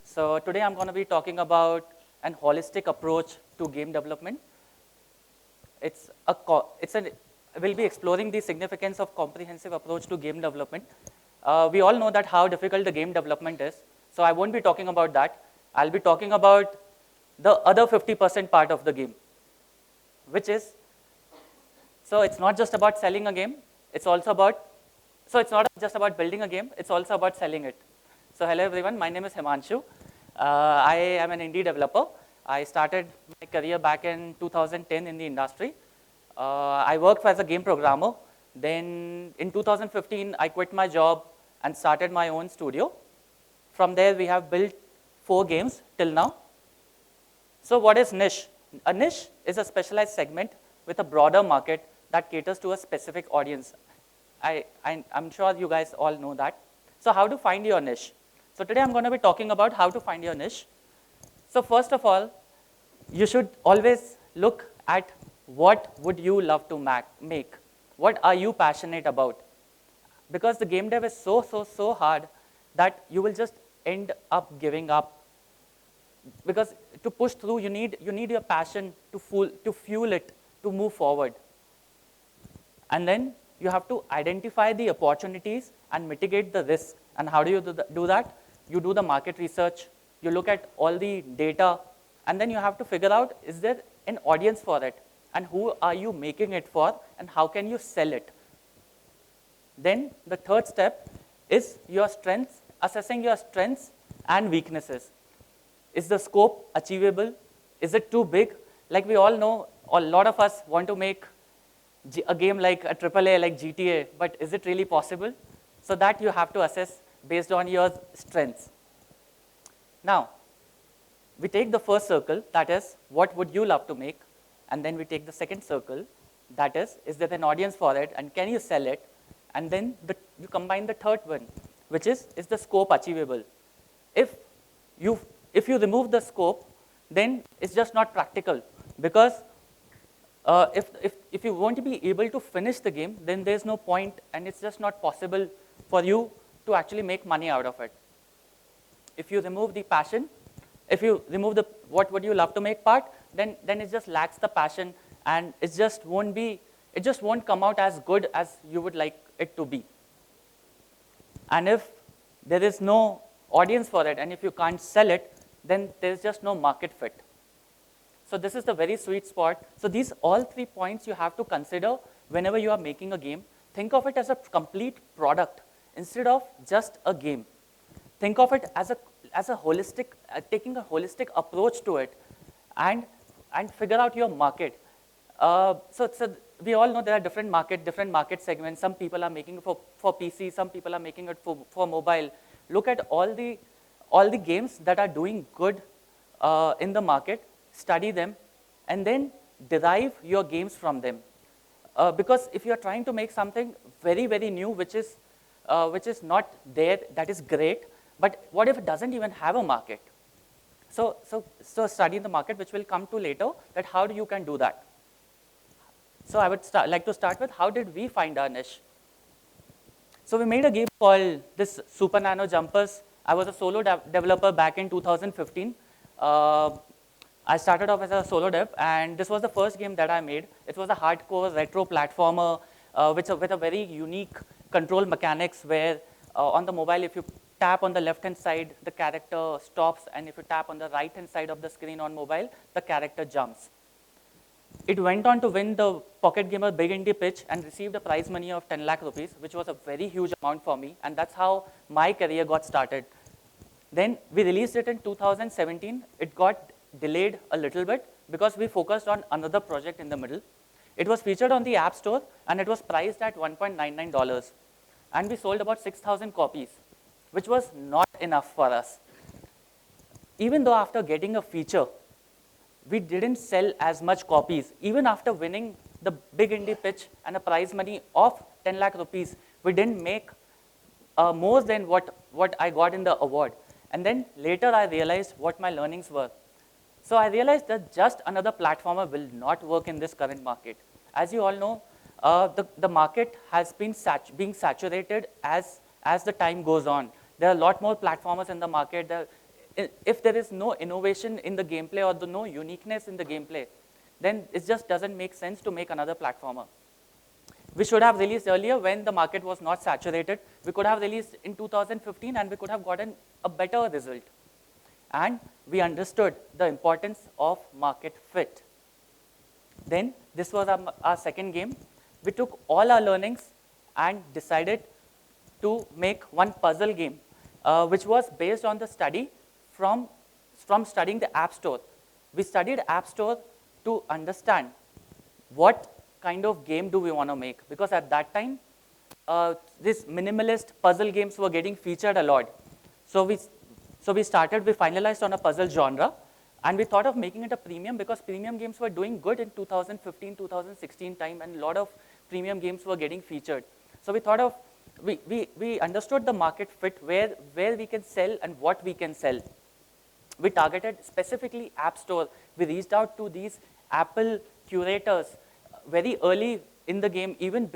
So today I'm going to be talking about an holistic approach to game development. We'll be exploring the significance of comprehensive approach to game development. We all know that how difficult the game development is. So I won't be talking about that. I'll be talking about the other 50% part of the game, which is, so it's not just about selling a game. It's not just about building a game. It's also about selling it. So hello everyone, my name is Himanshu. I am an indie developer. I started my career back in 2010 in the industry. I worked as a game programmer. Then in 2015, I quit my job and started my own studio. From there, we have built 4 games till now. So what is niche? A niche is a specialized segment with a broader market that caters to a specific audience. I'm sure you guys all know that. So how to find your niche? So today I'm going to be talking about how to find your niche. So first of all, you should always look at what would you love to make. What are you passionate about? Because the game dev is so hard that you will just end up giving up. Because to push through, you need your passion to fuel it, to move forward. And then you have to identify the opportunities and mitigate the risk. And how do you do that? You do the market research, you look at all the data, and then you have to figure out, is there an audience for it? And who are you making it for? And how can you sell it? Then the third step is your strengths, assessing your strengths and weaknesses. Is the scope achievable? Is it too big? Like we all know, a lot of us want to make a game like a AAA like GTA, but is it really possible? So that you have to assess based on your strengths. Now, we take the first circle, that is, what would you love to make? And then we take the second circle, that is there an audience for it and can you sell it? And then you combine the third one, which is the scope achievable? If you remove the scope, then it's just not practical, because if you won't be able to finish the game, then there's no point and it's just not possible for you to actually make money out of it. If you remove the passion, if you remove the what would you love to make part, then it just lacks the passion and it just won't come out as good as you would like it to be. And if there is no audience for it and if you can't sell it, then there's just no market fit. So this is the very sweet spot. So these all 3 points you have to consider whenever you are making a game. Think of it as a complete product instead of just a game. Think of it as a holistic, taking a holistic approach to it, and figure out your market. So we all know there are different market segments. Some people are making it for PC, some people are making it for mobile. Look at all the games that are doing good in the market, study them, and then derive your games from them. Because if you are trying to make something very, very new, which is not there, that is great, but what if it doesn't even have a market? So study the market, which we'll come to later, that how you can do that. So I would like to start with, how did we find our niche? So we made a game called this Super Nano Jumpers. I was a solo developer back in 2015. I started off as a solo dev, and this was the first game that I made. It was a hardcore retro platformer with a very unique control mechanics where on the mobile, if you tap on the left-hand side, the character stops, and if you tap on the right-hand side of the screen on mobile, the character jumps. It went on to win the Pocket Gamer Big Indie Pitch and received a prize money of 10 lakh rupees, which was a very huge amount for me, and that's how my career got started. Then we released it in 2017. It got delayed a little bit because we focused on another project in the middle. It was featured on the App Store, and it was priced at $1.99. And we sold about 6,000 copies, which was not enough for us. Even though after getting a feature, we didn't sell as much copies. Even after winning the big indie pitch and a prize money of 10 lakh rupees, we didn't make more than what I got in the award. And then later I realized what my learnings were. So I realized that just another platformer will not work in this current market. As you all know, the market has been being saturated as the time goes on. There are a lot more platformers in the market. if there is no innovation in the gameplay or no uniqueness in the gameplay, then it just doesn't make sense to make another platformer. We should have released earlier when the market was not saturated. We could have released in 2015 and we could have gotten a better result. And we understood the importance of market fit. Then this was our second game. We took all our learnings and decided to make one puzzle game, which was based on the study from studying the App Store. We studied App Store to understand what kind of game do we want to make, because at that time, these minimalist puzzle games were getting featured a lot. So we finalized on a puzzle genre, and we thought of making it a premium because premium games were doing good in 2015, 2016 time, and a lot of premium games were getting featured. So we thought of, we understood the market fit, where we can sell and what we can sell. We targeted specifically App Store. We reached out to these Apple curators very early in the game, even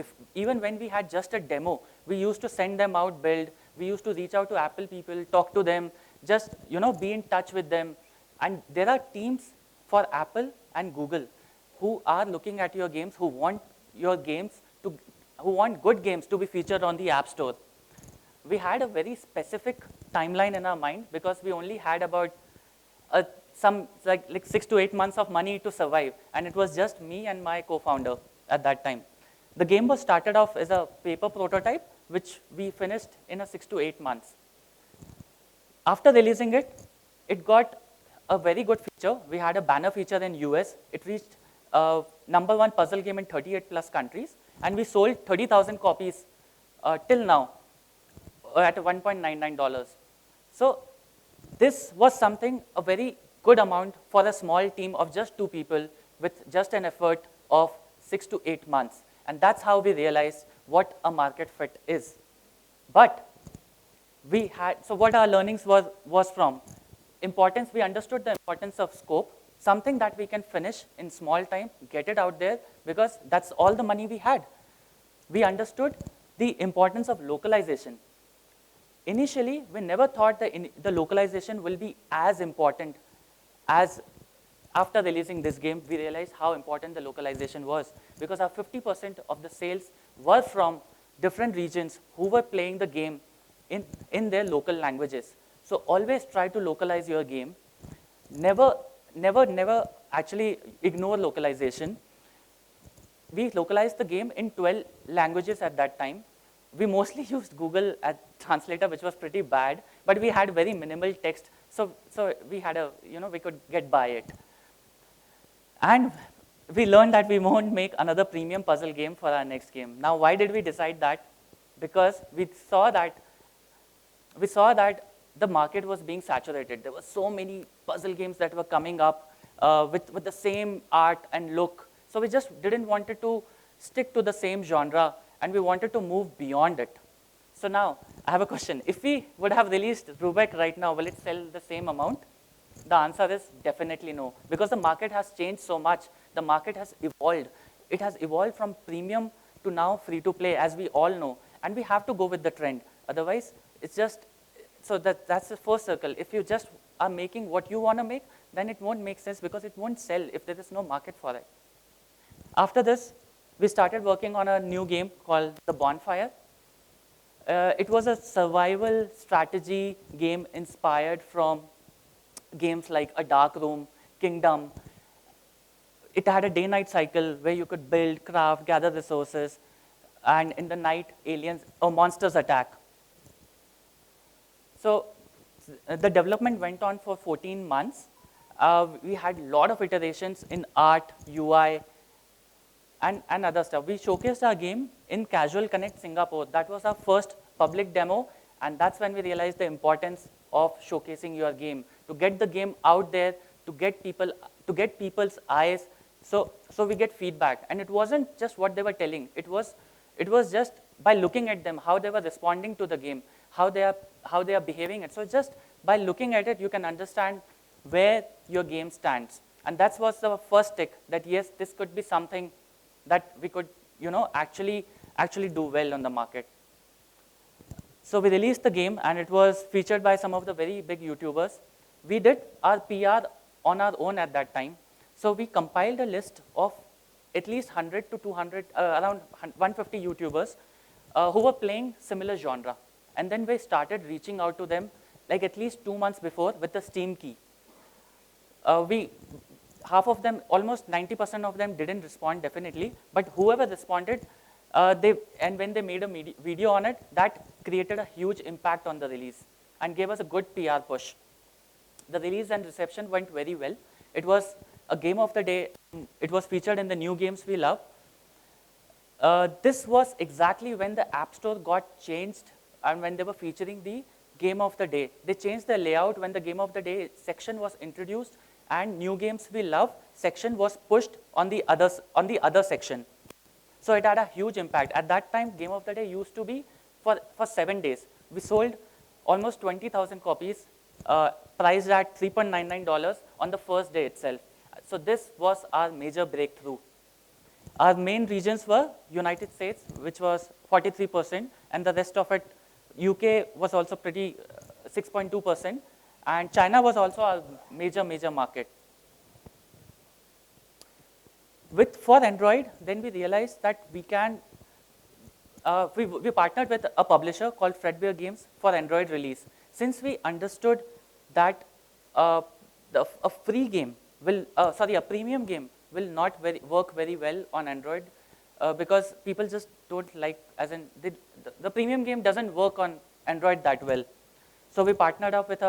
when we had just a demo. We used to send them out build. We used to reach out to Apple people, talk to them, just be in touch with them. And there are teams for Apple and Google who are looking at your games, who want good games to be featured on the App Store. We had a very specific timeline in our mind because we only had about some like 6 to 8 months of money to survive, and it was just me and my co-founder at that time. The game was started off as a paper prototype, which we finished in a 6 to 8 months. After releasing it, it got a very good feature. We had a banner feature in US. It reached #1 puzzle game in 38 plus countries, and we sold 30,000 copies till now at $1.99. So this was something, a very good amount for a small team of just 2 people with just an effort of 6 to 8 months. And that's how we realized what a market fit is. But so what our learnings was from importance. We understood the importance of scope, something that we can finish in small time, get it out there, because that's all the money we had. We understood the importance of localization. Initially, we never thought the localization will be as important as after releasing this game. We realized how important the localization was, because our 50% of the sales were from different regions who were playing the game in their local languages. So always try to localize your game. Never actually ignore localization. We localized the game in 12 languages at that time. We mostly used Google as translator, which was pretty bad, but we had very minimal text, so we had we could get by it. And we learned that we won't make another premium puzzle game for our next game. Now, why did we decide that? Because we saw that the market was being saturated. There were so many puzzle games that were coming up with the same art and look. So we just didn't want to stick to the same genre, and we wanted to move beyond it. So now, I have a question. If we would have released Rubik right now, will it sell the same amount? The answer is definitely no, because the market has changed so much. The market has evolved. It has evolved from premium to now free-to-play, as we all know, and we have to go with the trend. Otherwise, it's just, so that's the first circle. If you just are making what you want to make, then it won't make sense, because it won't sell if there is no market for it. After this, we started working on a new game called The Bonfire. It was a survival strategy game inspired from games like A Dark Room, Kingdom. It had a day-night cycle where you could build, craft, gather resources, and in the night, aliens or monsters attack. So the development went on for 14 months. We had a lot of iterations in art, UI, and other stuff. We showcased our game in Casual Connect Singapore. That was our first public demo, and that's when we realized the importance of showcasing your game, to get the game out there, to get people's eyes, so we get feedback. And it wasn't just what they were telling. It was just by looking at them, how they were responding to the game, how they are behaving it. So just by looking at it, you can understand where your game stands. And that was the first tick, that yes, this could be something that we could actually do well on the market. So we released the game, and it was featured by some of the very big YouTubers. We did our PR on our own at that time. So we compiled a list of at least 100 to 200, around 150 YouTubers who were playing similar genre. And then we started reaching out to them like at least 2 months before with the Steam key. Half of them, almost 90% of them didn't respond definitely, but whoever responded, and when they made a video on it, that created a huge impact on the release and gave us a good PR push. The release and reception went very well. It was a game of the day. It was featured in the new games we love. This was exactly when the App Store got changed and when they were featuring the game of the day. They changed the layout when the game of the day section was introduced and new games we love section was pushed on the other section. So it had a huge impact. At that time, game of the day used to be for 7 days. We sold almost 20,000 copies, priced at $3.99 on the first day itself. So this was our major breakthrough. Our main regions were United States, which was 43%, and the rest of it, UK was also pretty 6.2%, and China was also a major market. For Android, then we realized that we can, we partnered with a publisher called Fredbear Games for Android release. Since we understood that a premium game will not work very well on Android because people just don't like, the premium game doesn't work on Android that well. So we partnered up with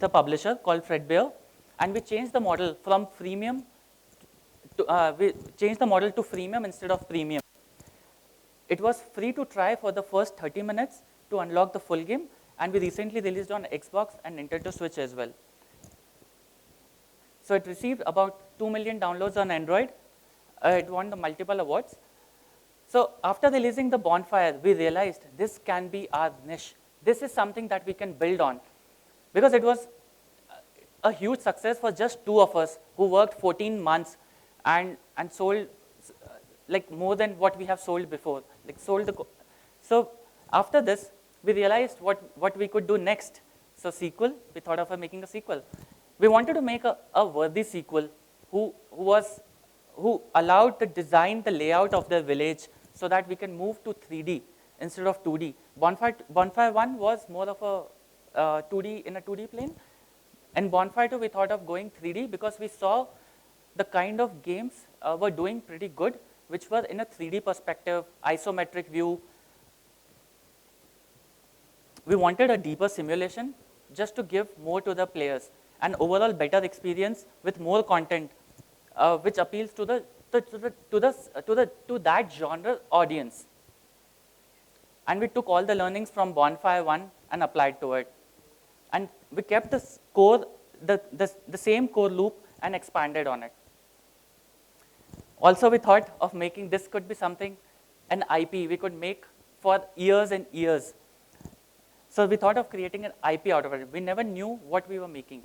a publisher called Fredbear, and we changed the model from freemium to, freemium instead of premium. It was free to try for the first 30 minutes to unlock the full game, and we recently released on Xbox and Nintendo Switch as well. So it received about 2 million downloads on Android. It won the multiple awards. So after releasing the Bonfire, we realized this can be our niche. This is something that we can build on. Because it was a huge success for just 2 of us who worked 14 months and sold like more than what we have sold before. So after this, we realized what we could do next. So sequel, we thought of making a sequel. We wanted to make a worthy sequel who allowed to design the layout of the village so that we can move to 3D instead of 2D. Bonfire 1 was more of a 2D in a 2D plane. And Bonfire 2, we thought of going 3D because we saw the kind of games were doing pretty good, which were in a 3D perspective, isometric view. We wanted a deeper simulation just to give more to the players, an overall better experience with more content, which appeals to that genre audience. And we took all the learnings from Bonfire 1 and applied to it. And we kept the same core loop and expanded on it. Also, we thought of making this could be something, an IP we could make for years and years. So we thought of creating an IP out of it. We never knew what we were making.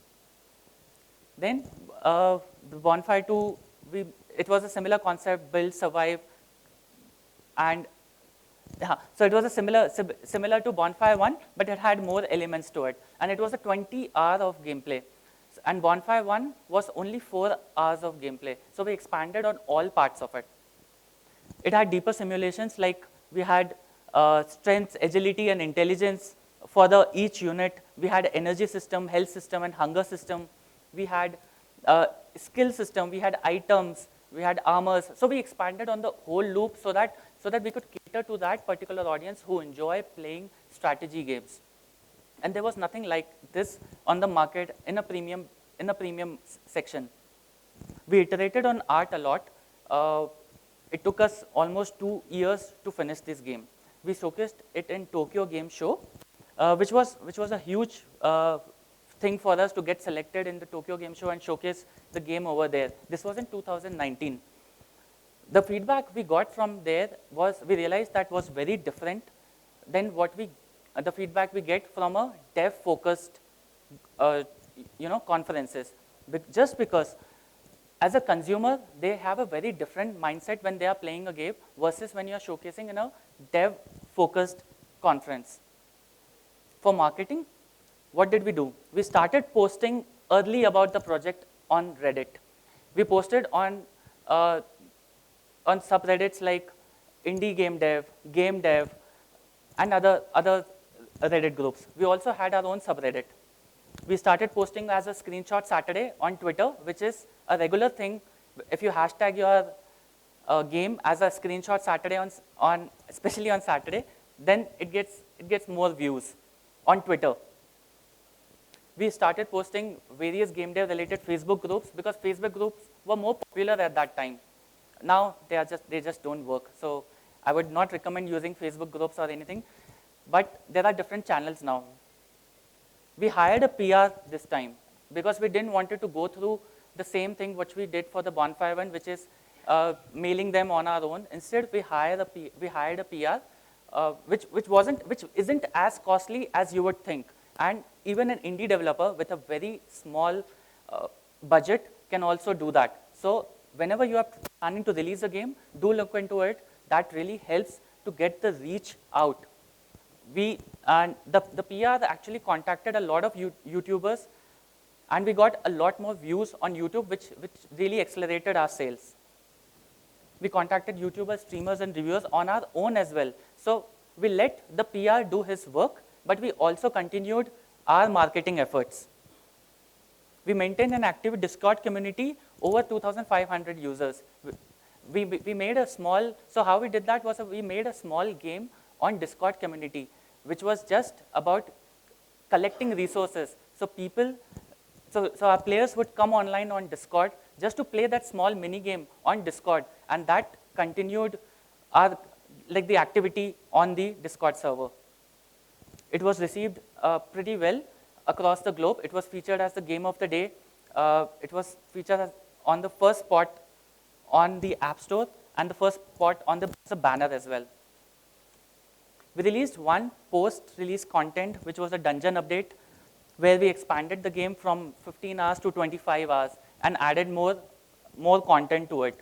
Then the Bonfire 2, it was a similar concept, build, survive, and so it was a similar to Bonfire 1, but it had more elements to it. And it was a 20 hour of gameplay. And Bonfire 1 was only 4 hours of gameplay. So we expanded on all parts of it. It had deeper simulations, like we had strength, agility, and intelligence for each unit. We had energy system, health system, and hunger system. We had skill system, we had items, we had armors. So we expanded on the whole loop so that we could cater to that particular audience who enjoy playing strategy games. And there was nothing like this on the market in a premium section. We iterated on art a lot. It took us almost 2 years to finish this game. We showcased it in Tokyo Game Show, which was a huge thing for us to get selected in the Tokyo Game Show and showcase the game over there. This was in 2019. The feedback we got from there was, we realized that was very different than the feedback we get from a dev-focused, conferences. Just because, as a consumer, they have a very different mindset when they are playing a game versus when you are showcasing in a dev-focused conference. For marketing, what did we do? We started posting early about the project on Reddit. We posted on subreddits like indie game dev, and other Reddit groups. We also had our own subreddit. We started posting as a screenshot Saturday on Twitter, which is a regular thing. If you hashtag your game as a screenshot Saturday on especially on Saturday, then it gets more views on Twitter. We started posting various game dev related Facebook groups because Facebook groups were more popular at that time. Now they just don't work. So I would not recommend using Facebook groups or anything, but there are different channels now. We hired a PR this time because we didn't want to go through the same thing which we did for the bonfire one, which is mailing them on our own. Instead, we hired a PR, which isn't as costly as you would think. And even an indie developer with a very small budget can also do that. So whenever you are planning to release a game, do look into it. That really helps to get the reach out. And the PR actually contacted a lot of YouTubers, and we got a lot more views on YouTube, which really accelerated our sales. We contacted YouTubers, streamers, and reviewers on our own as well. So we let the PR do his work, but we also continued our marketing efforts. We maintained an active Discord community, over 2,500 users. We made a small, so how we did that was we made a small game on Discord community, which was just about collecting resources. So our players would come online on Discord just to play that small mini game on Discord, and that continued the activity on the Discord server. It was received pretty well across the globe. It was featured as the game of the day. It was featured on the first spot on the App Store and the first spot on the banner as well. We released one post-release content, which was a dungeon update, where we expanded the game from 15 hours to 25 hours and added more content to it.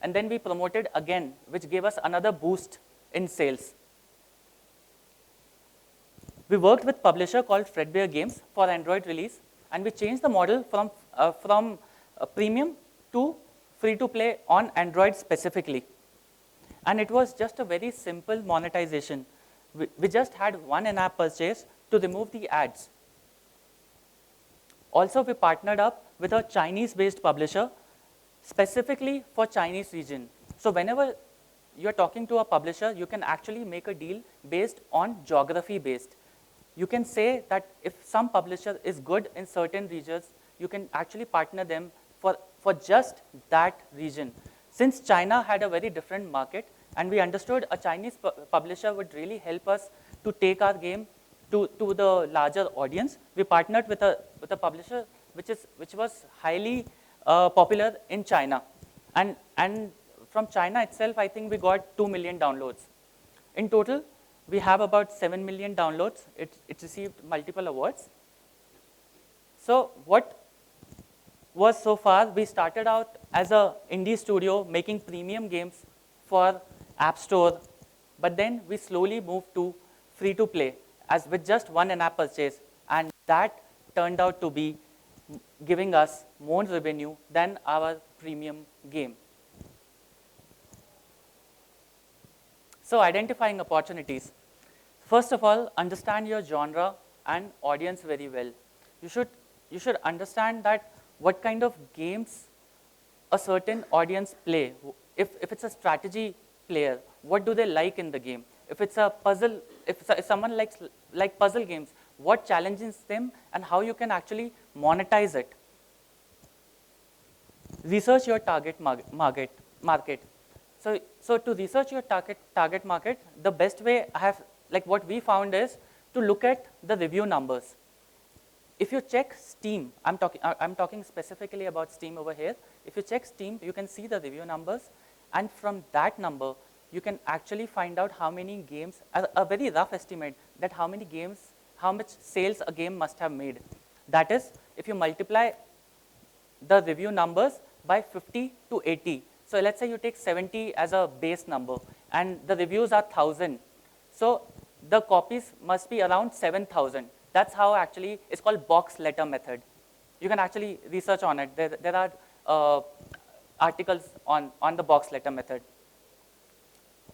And then we promoted again, which gave us another boost in sales. We worked with a publisher called Fredbear Games for Android release, and we changed the model from premium to free-to-play on Android specifically. And it was just a very simple monetization. We just had one in-app purchase to remove the ads. Also, we partnered up with a Chinese-based publisher specifically for Chinese region. So whenever you're talking to a publisher, you can actually make a deal based on geography-based. You can say that if some publisher is good in certain regions, you can actually partner them for just that region. Since China had a very different market, and we understood a Chinese publisher would really help us to take our game to the larger audience, we partnered with a publisher which was highly popular in China. And from China itself, I think we got 2 million downloads. In total, we have about 7 million downloads. It received multiple awards. So what was so far, we started out as an indie studio making premium games for App Store, but then we slowly moved to free-to-play as with just one in-app purchase, and that turned out to be giving us more revenue than our premium game. So identifying opportunities. First of all, understand your genre and audience very well. You should understand that what kind of games a certain audience play. If it's a strategy player, what do they like in the game? If it's a puzzle, if someone likes puzzle games, what challenges them and how you can actually monetize it. Research your target market. So to research your target market, the best way what we found is to look at the review numbers. If you check Steam, I'm talking specifically about Steam over here. If you check Steam, you can see the review numbers, and from that number, you can actually find out how many games, a very rough estimate that how much sales a game must have made. That is, if you multiply the review numbers by 50 to 80. So let's say you take 70 as a base number, and the reviews are 1,000. So the copies must be around 7,000. That's how actually, it's called box letter method. You can actually research on it. There are articles on the box letter method.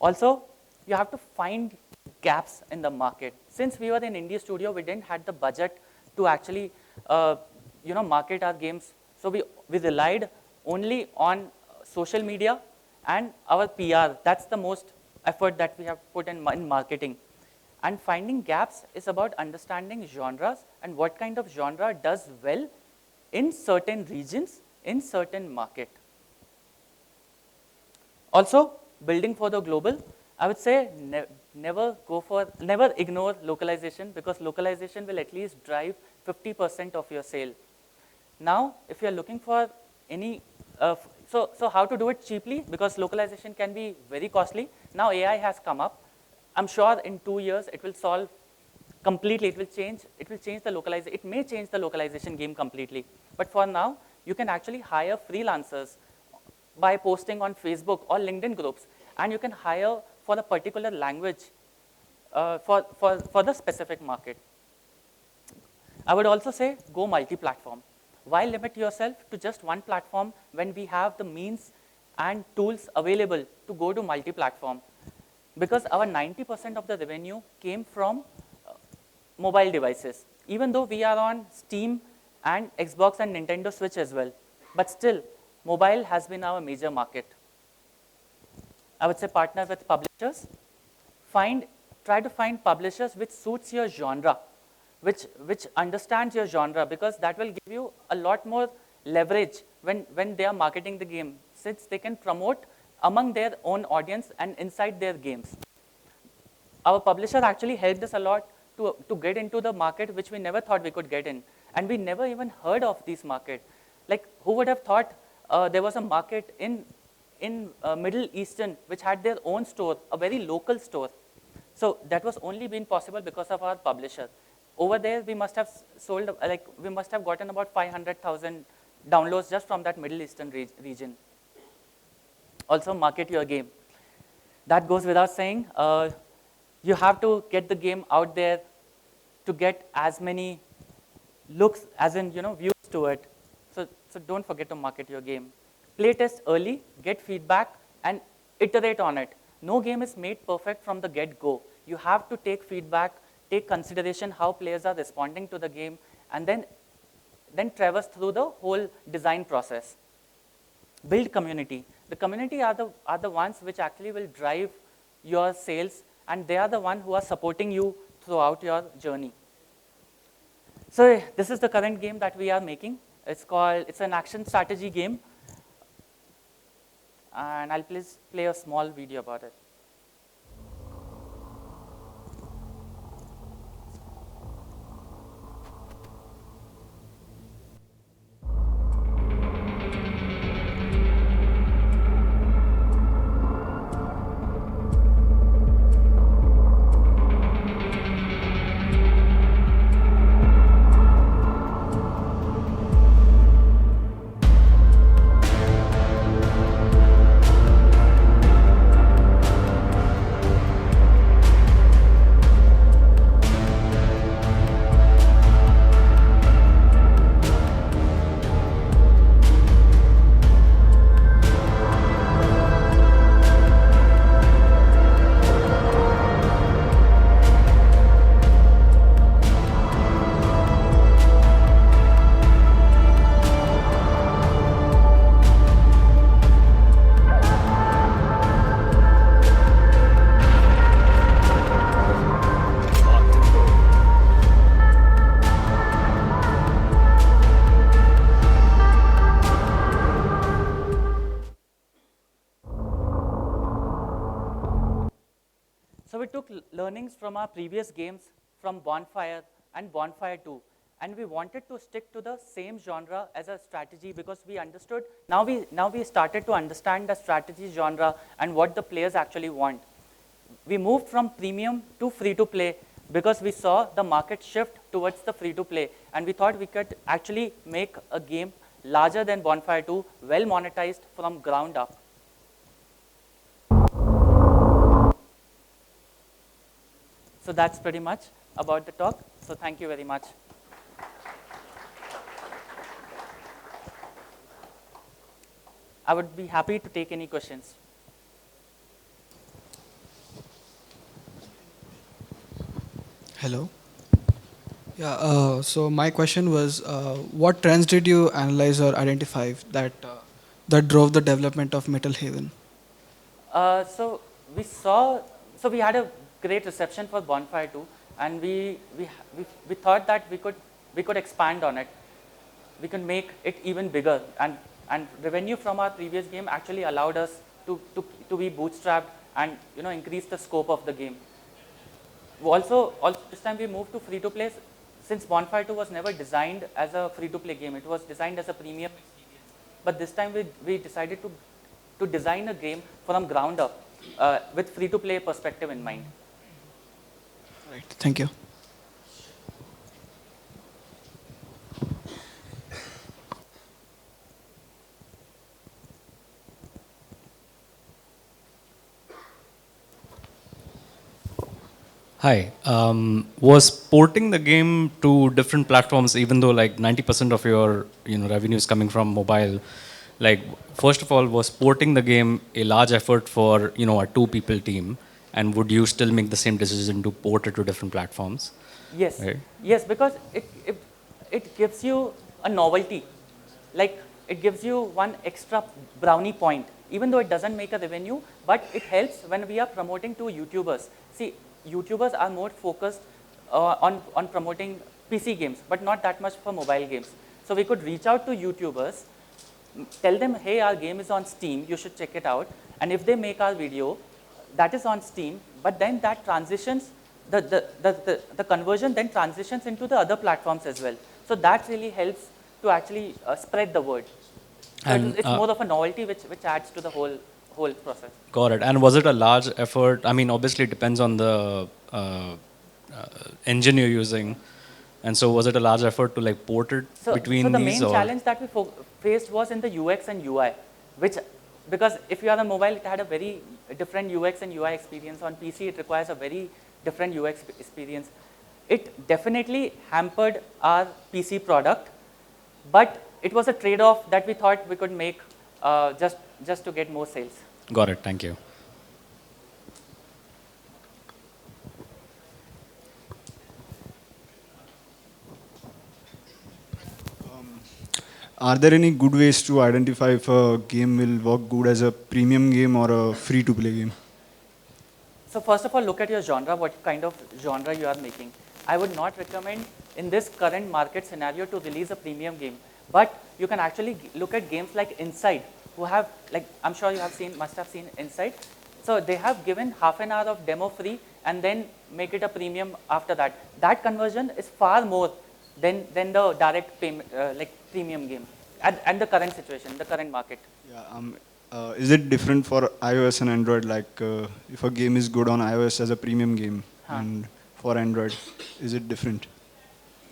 Also, you have to find gaps in the market. Since we were in indie studio, we didn't have the budget to actually market our games. So we relied only on social media and our PR. That's the most effort that we have put in marketing. And finding gaps is about understanding genres and what kind of genre does well in certain regions, in certain market. Also, building for the global, I would say never ignore localization, because localization will at least drive 50% of your sale. Now, if you're looking for any, so how to do it cheaply, because localization can be very costly. Now AI has come up. I'm sure in 2 years it will solve completely, it will change the localization, it may change the localization game completely. But for now, you can actually hire freelancers by posting on Facebook or LinkedIn groups, and you can hire for a particular language for the specific market. I would also say go multi-platform. Why limit yourself to just one platform when we have the means and tools available to go to multi-platform? Because our 90% of the revenue came from mobile devices, even though we are on Steam and Xbox and Nintendo Switch as well. But still, mobile has been our major market. I would say partner with publishers. Try to find publishers which suits your genre, which understands your genre, because that will give you a lot more leverage when they are marketing the game, since they can promote among their own audience and inside their games. Our publisher actually helped us a lot to get into the market which we never thought we could get in. And we never even heard of this market. Like, who would have thought there was a market in Middle Eastern which had their own store, a very local store. So that was only been possible because of our publisher. Over there, we must have sold, we must have gotten about 500,000 downloads just from that Middle Eastern region. Also, market your game. That goes without saying. You have to get the game out there to get as many looks, as in views to it. So don't forget to market your game. Play test early, get feedback, and iterate on it. No game is made perfect from the get-go. You have to take feedback, take consideration how players are responding to the game, and then traverse through the whole design process. Build community. The community are the ones which actually will drive your sales, and they are the ones who are supporting you throughout your journey. So this is the current game that we are making. It's an action strategy game. And I'll please play a small video about it. So we took learnings from our previous games, from Bonfire and Bonfire 2, and we wanted to stick to the same genre as a strategy, because we understood, now we started to understand the strategy genre and what the players actually want. We moved from premium to free-to-play because we saw the market shift towards the free-to-play, and we thought we could actually make a game larger than Bonfire 2, well monetized from ground up. So that's pretty much. about the talk. So thank you very much. I would be happy to take any questions. Hello. Yeah, so my question was, what trends did you analyze or identify that drove the development of Metal Haven? So we saw, so we had a great reception for Bonfire 2, and we thought that we could expand on it. We can make it even bigger, and revenue from our previous game actually allowed us to be bootstrapped and increase the scope of the game. Also this time we moved to free to play, since Bonfire 2 was never designed as a free to play game. It was designed as a premium experience. But this time we decided to design a game from ground up with free to play perspective in mind. Right. Thank you. Hi. Was porting the game to different platforms, even though like 90% of your revenue is coming from mobile, like first of all, was porting the game a large effort for a two-people team, and would you still make the same decision to port it to different platforms? Yes, Right. yes, because it gives you a novelty, like it gives you one extra brownie point, even though it doesn't make a revenue, but it helps when we are promoting to YouTubers. See, YouTubers are more focused on promoting PC games, but not that much for mobile games. So we could reach out to YouTubers, tell them, hey, our game is on Steam, you should check it out. And if they make our video, that is on Steam, but then that transitions, the conversion then transitions into the other platforms as well. So that really helps to actually spread the word. So And it's more of a novelty which adds to the whole process. got it. And was it a large effort? I mean, obviously it depends on the engine you're using. And so was it a large effort to like port it So between the these, main or? challenge that we faced was in the UX and UI, which, because if you are on mobile, it had a very different UX and UI experience. On PC, it requires a very different UX experience. It definitely hampered our PC product, but it was a trade-off that we thought we could make just to get more sales. Got it. Thank you. Are there any good ways to identify if a game will work good as a premium game or a free-to-play game? So first of all, look at your genre, what kind of genre you are making. I would not recommend in this current market scenario to release a premium game, but you can actually look at games like Inside, who have, like, I'm sure you have seen, must have seen Inside. So they have given half an hour of demo free and then make it a premium after that. That conversion is far more than the direct payment, like premium game at the current situation, the current market. Yeah, is it different for iOS and Android? Like, if a game is good on iOS as a premium game, and for Android, is it different?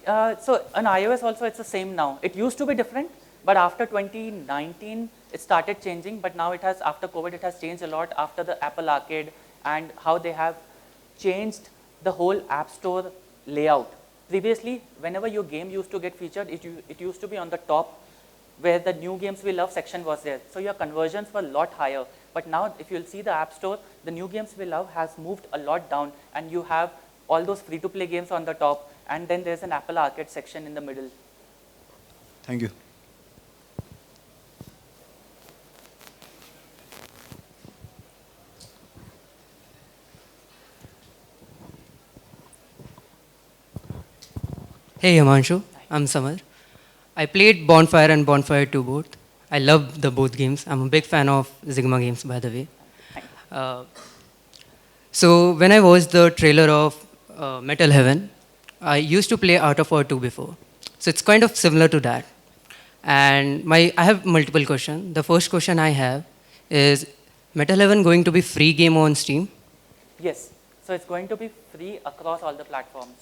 So on iOS also it's the same now. It used to be different, but after 2019 it started changing. But now it has, after COVID, it has changed a lot after the Apple Arcade and how they have changed the whole App Store layout. Previously, whenever your game used to get featured, it used to be on the top where the new games we love section was there. So your conversions were a lot higher. But now if you'll see the App Store, the new games we love has moved a lot down, and you have all those free-to-play games on the top, and then there's an Apple Arcade section in the middle. Thank you. Hey Himanshu, I'm Samar. I played Bonfire and Bonfire 2 both. I love the both games. I'm a big fan of Zigma games, by the way. So when I watched the trailer of Metal Heaven, I used to play Art of War 2 before. So it's kind of similar to that. And I have multiple questions. The first question I have is Metal Heaven going to be free game on Steam? Yes. So it's going to be free across all the platforms.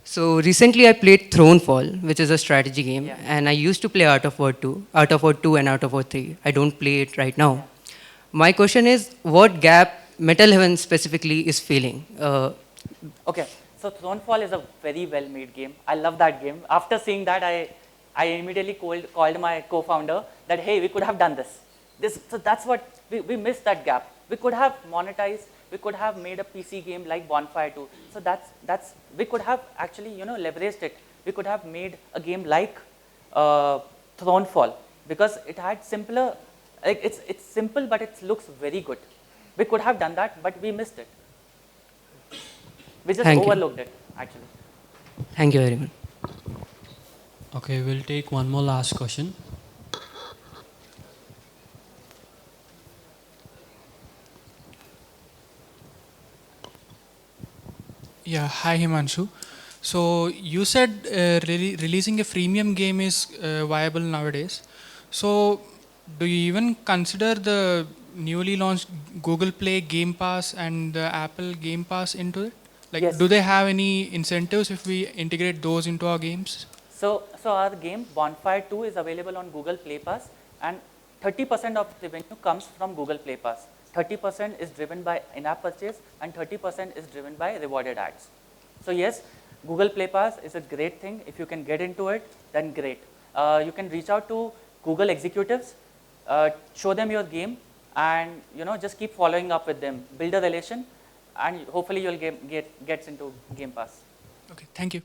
So recently I played Thronefall, which is a strategy game, Yeah. and I used to play Art of War 2, Art of War 2 and Art of War 3. I don't play it right now. Yeah. My question is, what gap Metal Heaven specifically is filling? Okay. So Thronefall is a very well-made game. I love that game. After seeing that, I immediately called my co-founder that, hey, we could have done this. So that's what, we missed that gap. We could have monetized, we could have made a PC game like Bonfire 2. So we could have actually, leveraged it. We could have made a game like Thronefall, because it had simpler, like it's simple, but it looks very good. We could have done that, but we missed it. We just Thank you. overlooked it, actually. Thank you very much. Okay, we'll take one more last question. Yeah, hi Himanshu. So you said releasing a freemium game is viable nowadays. So do you even consider the newly launched Google Play Game Pass and the Apple Game Pass into it? Like, Yes. do they have any incentives if we integrate those into our games? So our game Bonfire 2 is available on Google Play Pass, and 30% of the revenue comes from Google Play Pass. 30% is driven by in-app purchase, and 30% is driven by rewarded ads. So yes, Google Play Pass is a great thing. If you can get into it, then great. You can reach out to Google executives, show them your game, and just keep following up with them. Build a relation, and hopefully you'll get into Game Pass. Okay, thank you.